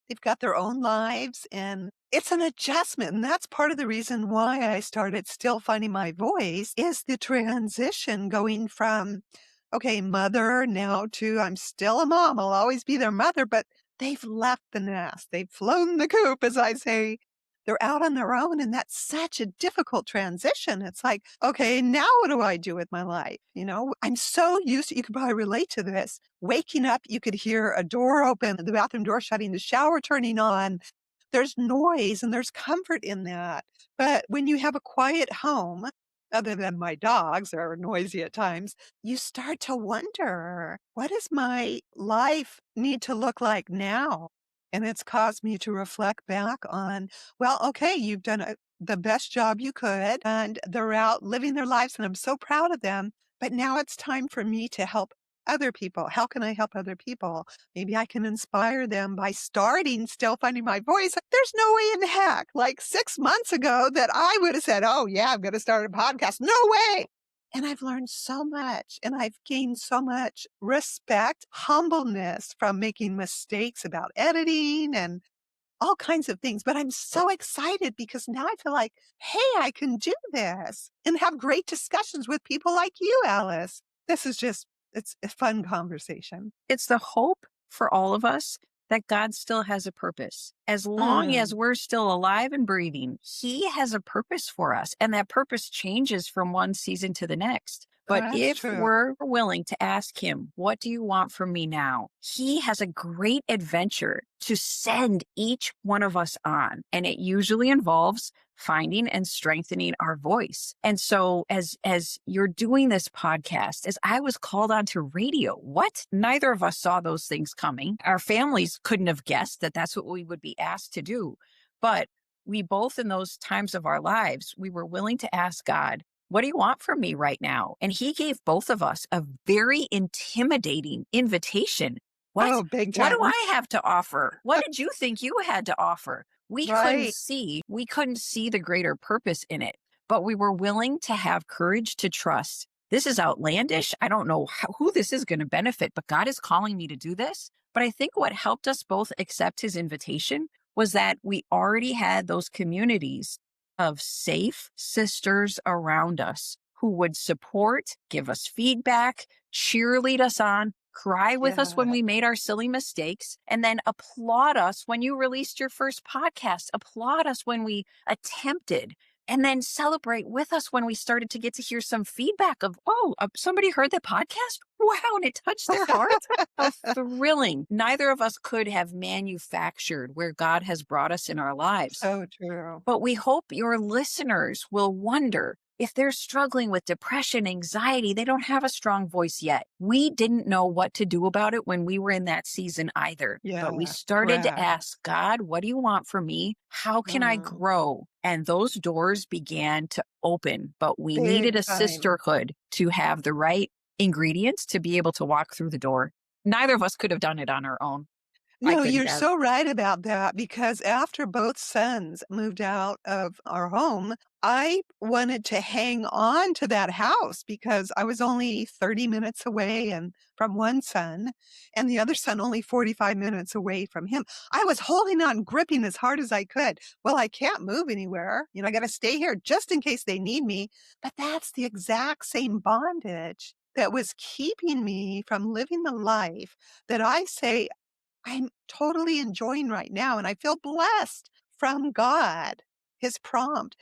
they've got their own lives and it's an adjustment. And that's part of the reason why I started still finding my voice is the transition going from, okay, mother now to I'm still a mom. I'll always be their mother, but they've left the nest. They've flown the coop, as I say. They're out on their own, and that's such a difficult transition. It's like, okay, now what do I do with my life? I'm so used to, you could probably relate to this. Waking up, you could hear a door open, the bathroom door shutting, the shower turning on. There's noise and there's comfort in that. But when you have a quiet home, other than my dogs are noisy at times, you start to wonder, what does my life need to look like now? And it's caused me to reflect back on, well, okay, you've done the best job you could, and they're out living their lives, and I'm so proud of them. But now it's time for me to help other people. How can I help other people? Maybe I can inspire them by starting still finding my voice. There's no way in heck, like 6 months ago, that I would have said, oh, yeah, I'm going to start a podcast. No way. And I've learned so much and I've gained so much respect, humbleness from making mistakes about editing and all kinds of things. But I'm so excited because now I feel like, hey, I can do this and have great discussions with people like you, Alice. This is just, it's a fun conversation. It's the hope for all of us that God still has a purpose. As long as Mm, we're still alive and breathing, He has a purpose for us. And that purpose changes from one season to the next. But that's if true. we're willing to ask Him, what do you want from me now? He has a great adventure to send each one of us on. And it usually involves finding and strengthening our voice. And so as you're doing this podcast, as I was called onto radio, what? Neither of us saw those things coming. Our families couldn't have guessed that that's what we would be asked to do. But we both in those times of our lives, we were willing to ask God, what do you want from me right now? And he gave both of us a very intimidating invitation. What? Oh, big What do time. I have to offer? What did you think you had to offer? Right. We couldn't see the greater purpose in it, but we were willing to have courage to trust. This is outlandish. I don't know who this is going to benefit, but God is calling me to do this. But I think what helped us both accept his invitation was that we already had those communities of safe sisters around us who would support, give us feedback, cheerlead us on, cry with us when Yeah. we made our silly mistakes, and then applaud us when you released your first podcast, applaud us when we attempted, and then celebrate with us when we started to get to hear some feedback of, oh, somebody heard the podcast? Wow, and it touched their heart. How thrilling. Neither of us could have manufactured where God has brought us in our lives. So true. But we hope your listeners will wonder if they're struggling with depression, anxiety, they don't have a strong voice yet. We didn't know what to do about it when we were in that season either. But we Yeah, started to correct. ask God, what do you want from me? How can I Mm, grow? And those doors began to open. But we needed big a time. sisterhood to have the right ingredients to be able to walk through the door. Neither of us could have done it on our own. I No, couldn't you're have. so right about that because after both sons moved out of our home, I wanted to hang on to that house because I was only 30 minutes away and from one son and the other son only 45 minutes away from him. I was holding on, gripping as hard as I could. Well, I can't move anywhere. I got to stay here just in case they need me. But that's the exact same bondage that was keeping me from living the life that I say I'm totally enjoying right now, and I feel blessed from God, his prompt.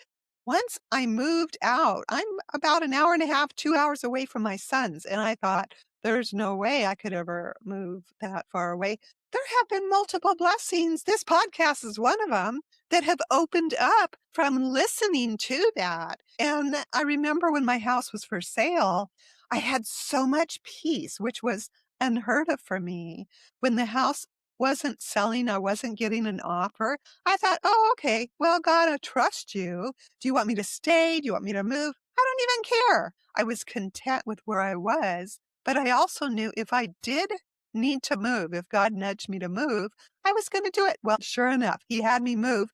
Once I moved out, I'm about an hour and a half, 2 hours away from my sons, and I thought, there's no way I could ever move that far away. There have been multiple blessings. This podcast is one of them that have opened up from listening to that. And I remember when my house was for sale, I had so much peace, which was unheard of for me. When the house wasn't selling, I wasn't getting an offer. I thought, oh, okay, well, God, I trust you. Do you want me to stay? Do you want me to move? I don't even care. I was content with where I was, but I also knew if I did need to move, if God nudged me to move, I was going to do it. Well, sure enough, he had me move.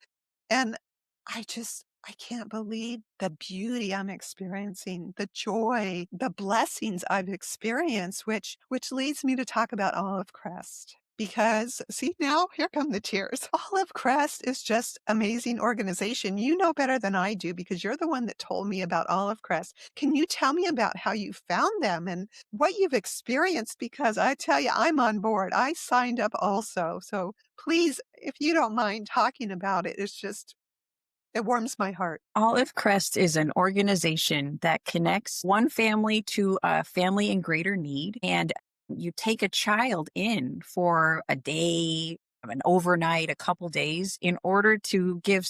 And I can't believe the beauty I'm experiencing, the joy, the blessings I've experienced, which leads me to talk about Olive Crest. Because see, now here come the tears. Olive Crest is just amazing organization. You know better than I do because you're the one that told me about Olive Crest. Can you tell me about how you found them and what you've experienced? Because I tell you, I'm on board. I signed up also. So please, if you don't mind talking about it, it warms my heart. Olive Crest is an organization that connects one family to a family in greater need. And you take a child in for a day, an overnight, a couple days in order to give,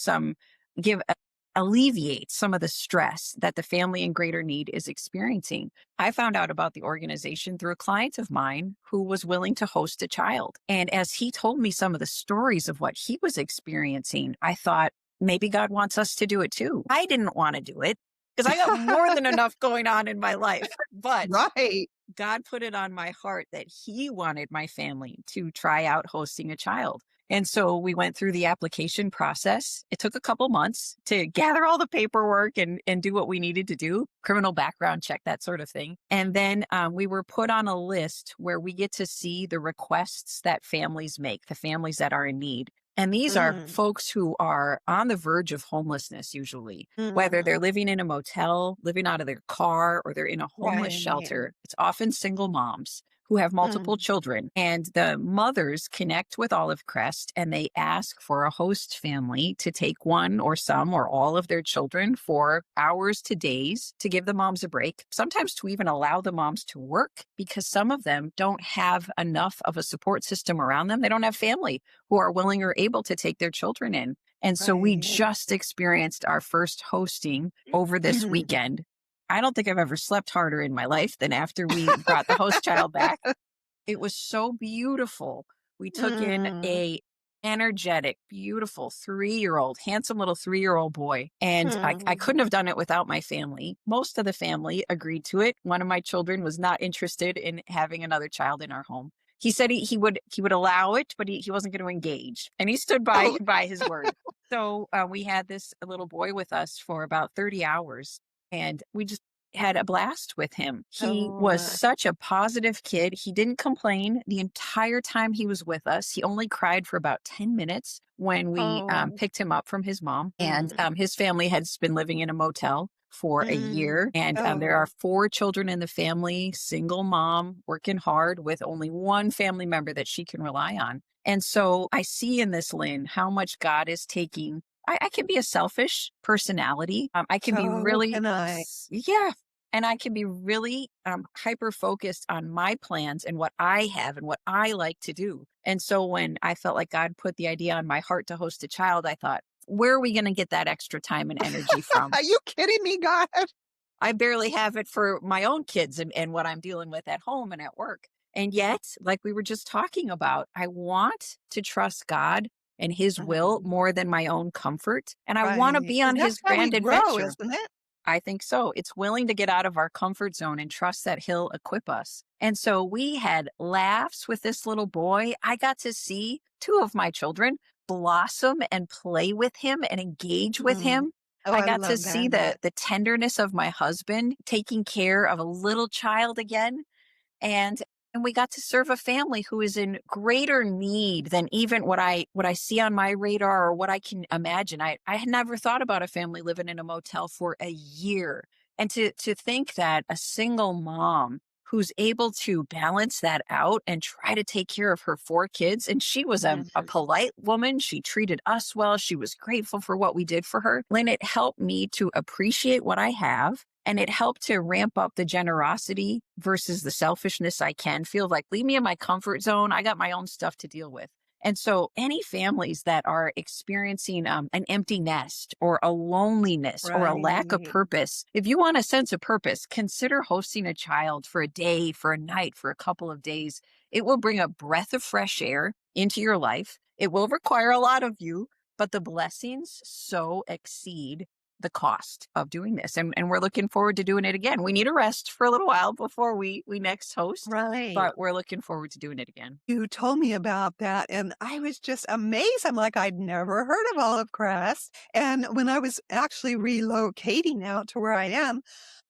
alleviate some of the stress that the family in greater need is experiencing. I found out about the organization through a client of mine who was willing to host a child. And as he told me some of the stories of what he was experiencing, I thought, maybe God wants us to do it too. I didn't want to do it because I got more than enough going on in my life. But Right. God put it on my heart that he wanted my family to try out hosting a child. And so we went through the application process. It took a couple months to gather all the paperwork and do what we needed to do, criminal background check, that sort of thing. And then we were put on a list where we get to see the requests that families make, the families that are in need. And these are Mm, folks who are on the verge of homelessness, usually, whether they're mm, living in a motel, living out of their car, or they're in a homeless right. shelter. It's often single moms who have multiple Mm, children. And the mothers connect with Olive Crest and they ask for a host family to take one or some or all of their children for hours to days to give the moms a break, sometimes to even allow the moms to work because some of them don't have enough of a support system around them. They don't have family who are willing or able to take their children in. And so we right. just experienced our first hosting over this weekend. I don't think I've ever slept harder in my life than after we brought the host child back. It was so beautiful. We took in Mm, a energetic, beautiful 3-year-old, handsome little 3-year-old boy. And I mm. couldn't have done it without my family. Most of the family agreed to it. One of my children was not interested in having another child in our home. He said he would allow it, but he wasn't going to engage. And he stood by Oh, by his word. So we had this little boy with us for about 30 hours and we just had a blast with him. He oh, was such a positive kid. He didn't complain the entire time he was with us. He only cried for about 10 minutes when we oh, picked him up from his mom. And mm, his family has been living in a motel for a mm. year. And there are Oh, 4 children in the family, single mom, working hard with only one family member that she can rely on. And so I see in this, Lynn, how much God is taking. I can be a selfish personality. I can be so really, can I. yeah. And I can be really hyper focused on my plans and what I have and what I like to do. And so when I felt like God put the idea on my heart to host a child, I thought, where are we going to get that extra time and energy from? Are you kidding me, God? I barely have it for my own kids and what I'm dealing with at home and at work. And yet, like we were just talking about, I want to trust God and his will Mm, more than my own comfort. And I want to right. be And on that's his how we grand grow, adventure. isn't it? I think so. It's willing to get out of our comfort zone and trust that he'll equip us. And so we had laughs with this little boy. I got to see 2 of my children blossom and play with him and engage with Mm. him. Oh, I I got to love see the that. the tenderness of my husband taking care of a little child again. And we got to serve a family who is in greater need than even what I see on my radar or what I can imagine. I had never thought about a family living in a motel for a year. And to think that a single mom who's able to balance that out and try to take care of her 4 kids. And she was a Mhm. polite woman. She treated us well. She was grateful for what we did for her. Lynn, it helped me to appreciate what I have And it helped to ramp up the generosity versus the selfishness I can feel like, leave me in my comfort zone. I got my own stuff to deal with. And so, any families that are experiencing an empty nest or a loneliness or a lack of Right. purpose, if you want a sense of purpose, consider hosting a child for a day, for a night, for a couple of days. It will bring a breath of fresh air into your life. It will require a lot of you, but the blessings so exceed the cost of doing this. And we're looking forward to doing it again. We need a rest for a little while before we next host, Right. but we're looking forward to doing it again. You told me about that, and I was just amazed. I'm like, I'd never heard of Olive Crest. And when I was actually relocating out to where I am,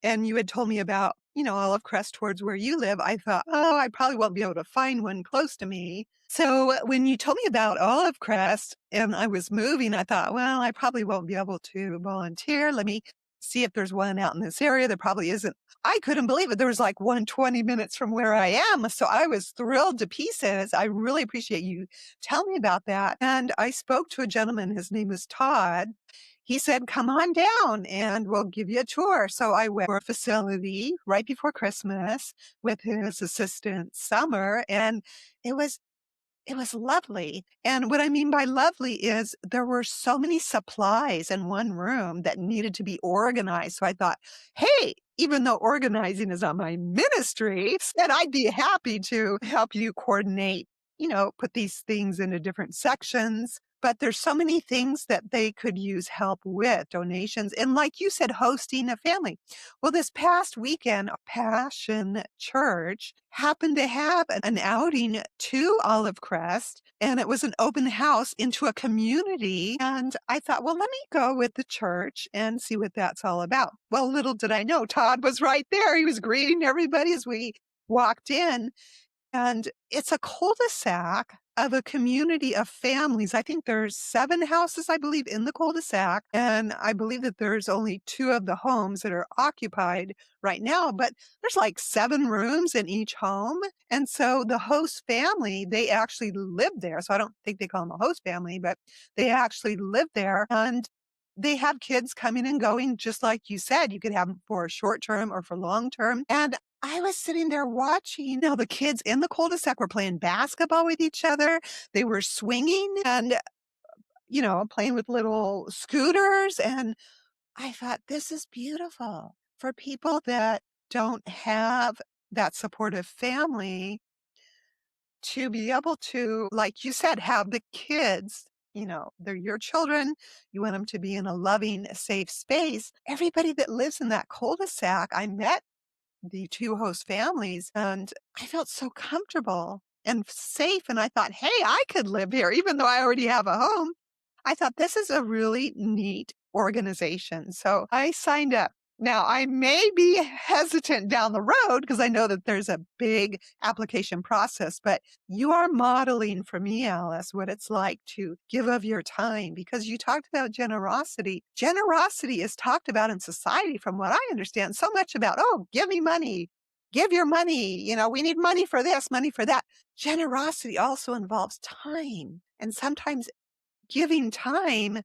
and you had told me about, Olive Crest towards where you live, I thought, oh, I probably won't be able to find one close to me. So when you told me about Olive Crest and I was moving, I thought, well, I probably won't be able to volunteer. Let me see if there's one out in this area. There probably isn't. I couldn't believe it. There was like one 20 minutes from where I am. So I was thrilled to pieces. I really appreciate you telling me about that. And I spoke to a gentleman. His name is Todd. He said, come on down and we'll give you a tour. So I went to a facility right before Christmas with his assistant, Summer, and it was it was lovely, and what I mean by lovely is there were so many supplies in one room that needed to be organized, so I thought, "Hey, even though organizing is not my ministry, said I'd be happy to help you coordinate, put these things into different sections." But there's so many things that they could use help with, donations, and like you said, hosting a family. Well, this past weekend, Passion Church happened to have an outing to Olive Crest, and it was an open house into a community. And I thought, well, let me go with the church and see what that's all about. Well, little did I know, Todd was right there. He was greeting everybody as we walked in. And it's a cul-de-sac of a community of families. I think there's 7 houses, I believe, in the cul-de-sac, and I believe that there's only 2 of the homes that are occupied right now, but there's like 7 rooms in each home, and so the host family, they actually live there, so I don't think they call them a host family, but they actually live there, and they have kids coming and going just like you said. You could have them for short term or for long term, and I was sitting there watching. Now the kids in the cul-de-sac were playing basketball with each other. They were swinging and, playing with little scooters. And I thought, this is beautiful for people that don't have that supportive family to be able to, like you said, have the kids. They're your children. You want them to be in a loving, safe space. Everybody that lives in that cul-de-sac, I met the 2 host families, and I felt so comfortable and safe, and I thought, "Hey, I could live here even though I already have a home." I thought, "This is a really neat organization," so I signed up. Now, I may be hesitant down the road because I know that there's a big application process, but you are modeling for me, Alice, what it's like to give of your time because you talked about generosity. Generosity is talked about in society, from what I understand, so much about, oh, give me money, give your money. We need money for this, money for that. Generosity also involves time. And sometimes giving time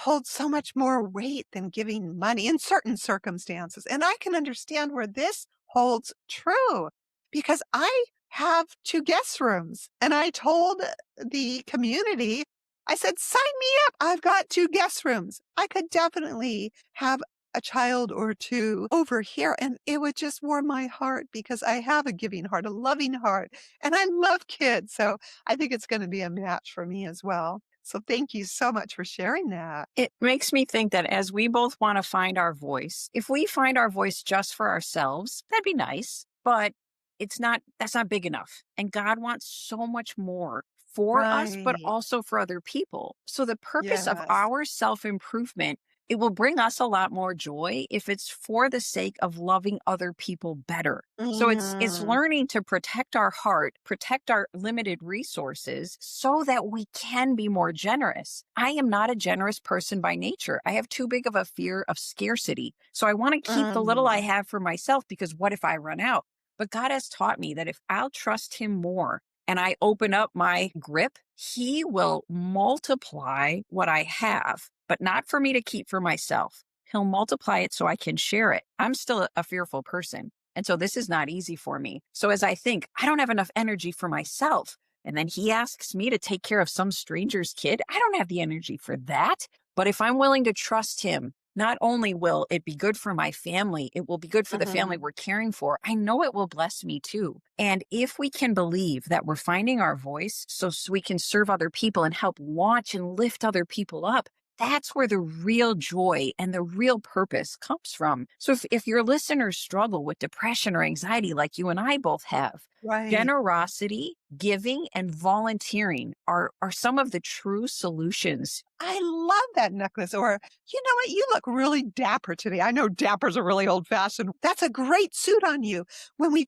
holds so much more weight than giving money in certain circumstances. And I can understand where this holds true because I have 2 guest rooms. And I told the community, I said, sign me up. I've got 2 guest rooms. I could definitely have a child or 2 over here. And it would just warm my heart because I have a giving heart, a loving heart, and I love kids. So I think it's going to be a match for me as well. So thank you so much for sharing that. It makes me think that as we both want to find our voice, if we find our voice just for ourselves, that'd be nice, but that's not big enough. And God wants so much more for us, but Right. also for other people. So the purpose of Yes. our self-improvement, it will bring us a lot more joy if it's for the sake of loving other people better. So it's Mm. learning to protect our heart, protect our limited resources so that we can be more generous. I am not a generous person by nature. I have too big of a fear of scarcity. So I want to keep the little I Mm. have for myself because what if I run out? But God has taught me that if I'll trust him more and I open up my grip, he will multiply what I have, but not for me to keep for myself. He'll multiply it so I can share it. I'm still a fearful person. And so this is not easy for me. So as I think, I don't have enough energy for myself. And then he asks me to take care of some stranger's kid. I don't have the energy for that. But if I'm willing to trust him, not only will it be good for my family, it will be good for the family Mhm. we're caring for. I know it will bless me too. And if we can believe that we're finding our voice so we can serve other people and help launch and lift other people up, that's where the real joy and the real purpose comes from. So if your listeners struggle with depression or anxiety like you and I both have, Right. generosity, giving, and volunteering are some of the true solutions. I love that necklace. Or, you know what? You look really dapper today. I know dappers are really old fashioned. That's a great suit on you. When I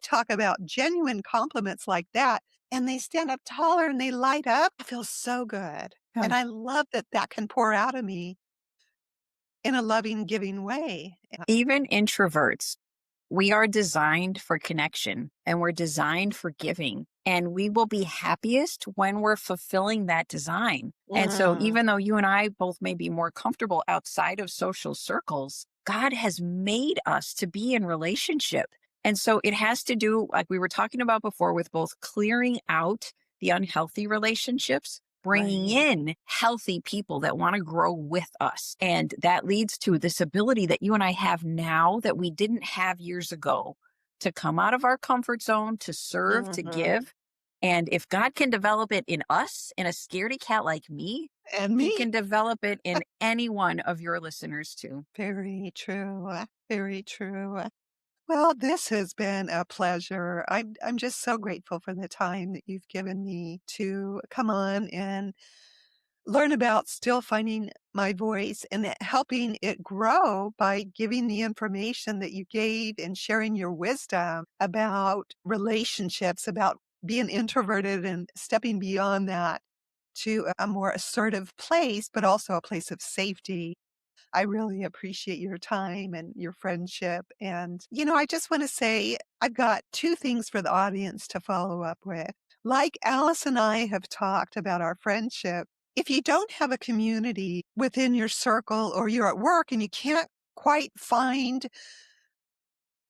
talk about genuine compliments like that, and they stand up taller and they light up, I feel so good. And Yeah. I love that that can pour out of me in a loving, giving way. Even introverts, we are designed for connection and we're designed for giving. And we will be happiest when we're fulfilling that design. And so, Mm, even though you and I both may be more comfortable outside of social circles, God has made us to be in relationship. And so, it has to do, like we were talking about before, with both clearing out the unhealthy relationships, bringing right. in healthy people that want to grow with us. And that leads to this ability that you and I have now that we didn't have years ago to come out of our comfort zone, to serve, to Mhm. give. And if God can develop it in us, in a scaredy cat like me, And he me. can develop it in any one of your listeners too. Very true. Very true. Well, this has been a pleasure. I'm just so grateful for the time that you've given me to come on and learn about still finding my voice and helping it grow by giving the information that you gave and sharing your wisdom about relationships, about being introverted and stepping beyond that to a more assertive place, but also a place of safety. I really appreciate your time and your friendship. And, I just want to say I've got two things for the audience to follow up with. Like Alice and I have talked about our friendship, if you don't have a community within your circle or you're at work and you can't quite find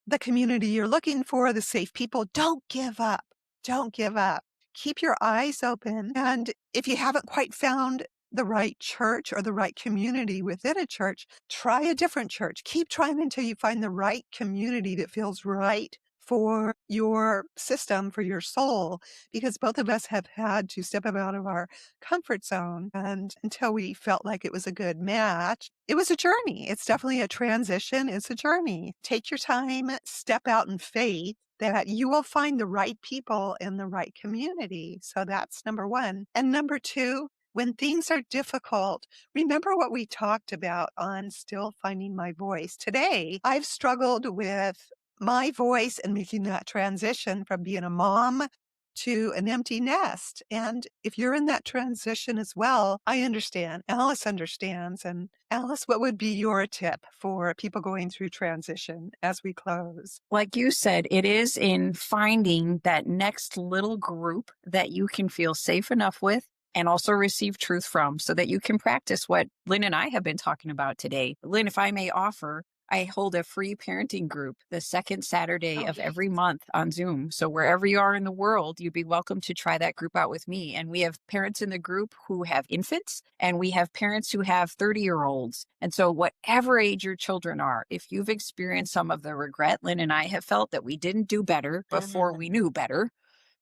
the community you're looking for, the safe people, don't give up. Don't give up. Keep your eyes open. And if you haven't quite found the right church or the right community within a church, try a different church. Keep trying until you find the right community that feels right for your system, for your soul, because both of us have had to step up out of our comfort zone. And until we felt like it was a good match, it was a journey. It's definitely a transition. It's a journey. Take your time, step out in faith that you will find the right people in the right community. So that's number one. And number two, when things are difficult, remember what we talked about on Still Finding My Voice. Today, I've struggled with my voice and making that transition from being a mom to an empty nest. And if you're in that transition as well, I understand. Alice understands. And Alice, what would be your tip for people going through transition as we close? Like you said, it is in finding that next little group that you can feel safe enough with and also receive truth from so that you can practice what Lynne and I have been talking about today. Lynne, if I may offer, I hold a free parenting group the second Saturday Oh, of yes. every month on Zoom. So wherever you are in the world, you'd be welcome to try that group out with me. And we have parents in the group who have infants, and we have parents who have 30-year-olds. And so whatever age your children are, if you've experienced some of the regret Lynne and I have felt that we didn't do better before we Mhm. knew better,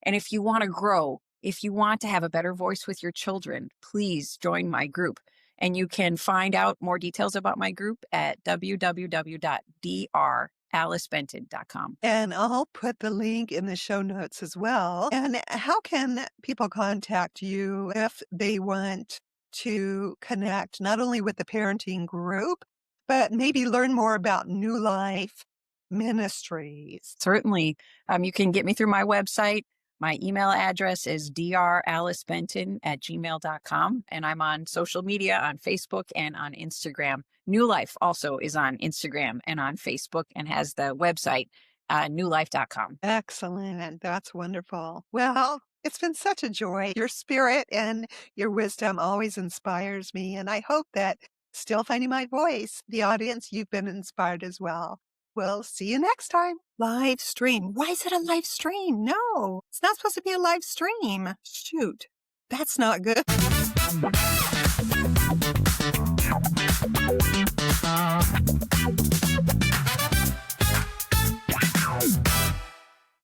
and if you want to grow, if you want to have a better voice with your children, please join my group. And you can find out more details about my group at www.dralicebenton.com. And I'll put the link in the show notes as well. And how can people contact you if they want to connect not only with the parenting group, but maybe learn more about New Life Ministries? Certainly, you can get me through my website. My email address is dralicebenton@gmail.com. And I'm on social media on Facebook and on Instagram. New Life also is on Instagram and on Facebook and has the website, newlife.com. Excellent. That's wonderful. Well, it's been such a joy. Your spirit and your wisdom always inspires me. And I hope that Still Finding My Voice. The audience, you've been inspired as well. We'll see you next time. Live stream. Why is it a live stream? No, it's not supposed to be a live stream. Shoot, that's not good.